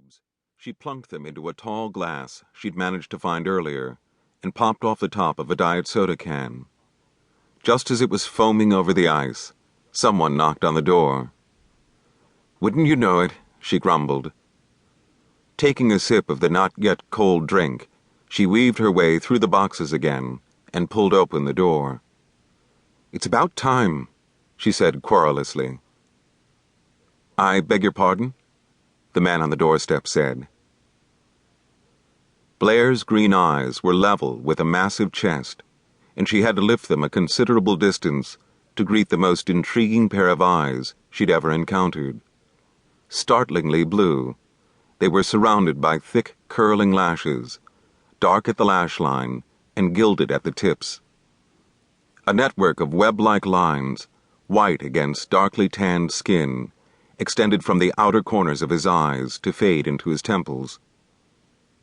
tubes. She plunked them into a tall glass she'd managed to find earlier and popped off the top of a diet soda can. Just as it was foaming over the ice, someone knocked on the door. "Wouldn't you know it," she grumbled. Taking a sip of the not-yet-cold drink, she weaved her way through the boxes again and pulled open the door. "It's about time," she said querulously. "I beg your pardon?" the man on the doorstep said. Blair's green eyes were level with a massive chest, and she had to lift them a considerable distance to greet the most intriguing pair of eyes she'd ever encountered. Startlingly blue, they were surrounded by thick, curling lashes, dark at the lash line and gilded at the tips. A network of web-like lines, white against darkly tanned skin, extended from the outer corners of his eyes to fade into his temples.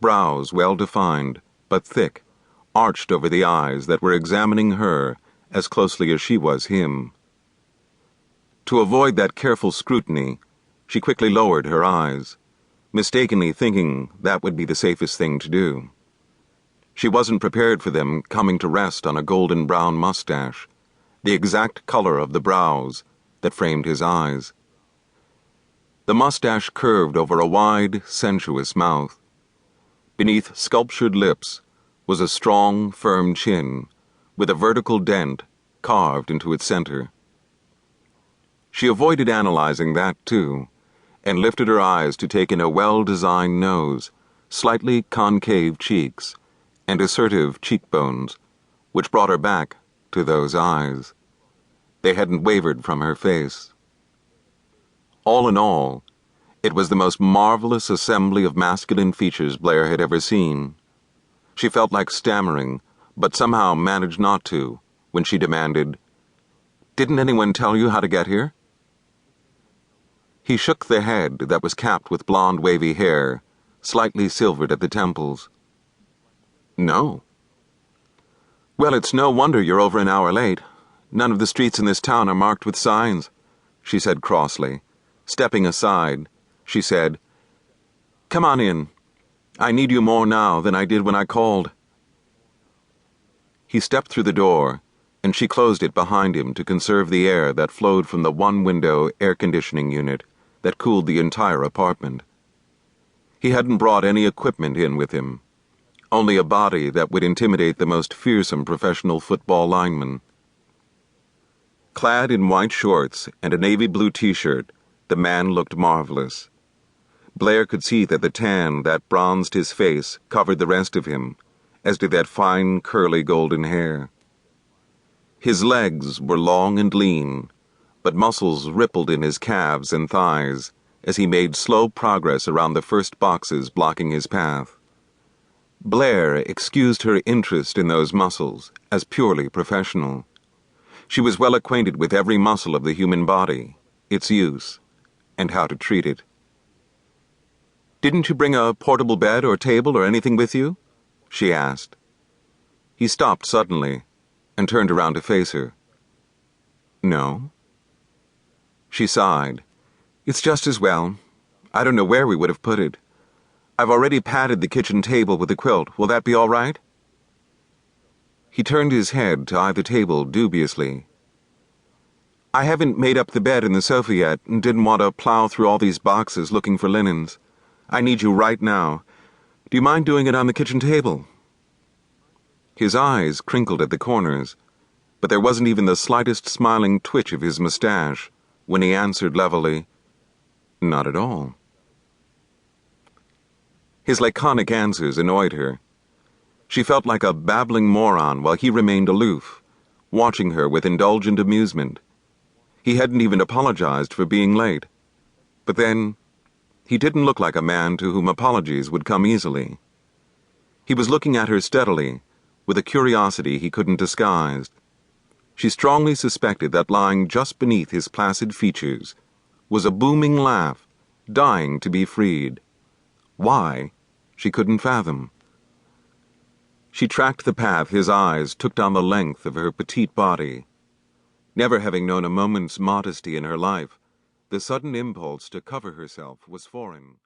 Brows well-defined, but thick, arched over the eyes that were examining her as closely as she was him. To avoid that careful scrutiny, she quickly lowered her eyes, mistakenly thinking that would be the safest thing to do. She wasn't prepared for them coming to rest on a golden brown mustache, the exact color of the brows that framed his eyes. The mustache curved over a wide, sensuous mouth. Beneath sculptured lips was a strong, firm chin, with a vertical dent carved into its center. She avoided analyzing that, too, and lifted her eyes to take in a well-designed nose, slightly concave cheeks, and assertive cheekbones, which brought her back to those eyes. They hadn't wavered from her face. All in all, it was the most marvelous assembly of masculine features Blair had ever seen. She felt like stammering, but somehow managed not to, when she demanded, "Didn't anyone tell you how to get here?" He shook the head that was capped with blonde wavy hair, slightly silvered at the temples. "No." "Well, it's no wonder you're over an hour late. None of the streets in this town are marked with signs," she said crossly. Stepping aside, she said, "Come on in. I need you more now than I did when I called." He stepped through the door, and she closed it behind him to conserve the air that flowed from the one-window air-conditioning unit that cooled the entire apartment. He hadn't brought any equipment in with him, only a body that would intimidate the most fearsome professional football lineman. Clad in white shorts and a navy blue t-shirt, the man looked marvelous. Blair could see that the tan that bronzed his face covered the rest of him, as did that fine, curly golden hair. His legs were long and lean, but muscles rippled in his calves and thighs as he made slow progress around the first boxes blocking his path. Blair excused her interest in those muscles as purely professional. She was well acquainted with every muscle of the human body, its use, and how to treat it. "Didn't you bring a portable bed or table or anything with you?" she asked. He stopped suddenly and turned around to face her. "No." She sighed. "It's just as well. I don't know where we would have put it. I've already padded the kitchen table with a quilt. Will that be all right?" He turned his head to eye the table dubiously. "I haven't made up the bed and the sofa yet and didn't want to plow through all these boxes looking for linens. I need you right now. Do you mind doing it on the kitchen table?" His eyes crinkled at the corners, but there wasn't even the slightest smiling twitch of his mustache when he answered levelly, "Not at all." His laconic answers annoyed her. She felt like a babbling moron while he remained aloof, watching her with indulgent amusement. He hadn't even apologized for being late. But then, he didn't look like a man to whom apologies would come easily. He was looking at her steadily, with a curiosity he couldn't disguise. She strongly suspected that lying just beneath his placid features was a booming laugh, dying to be freed. Why, she couldn't fathom. She tracked the path his eyes took down the length of her petite body. Never having known a moment's modesty in her life, the sudden impulse to cover herself was foreign.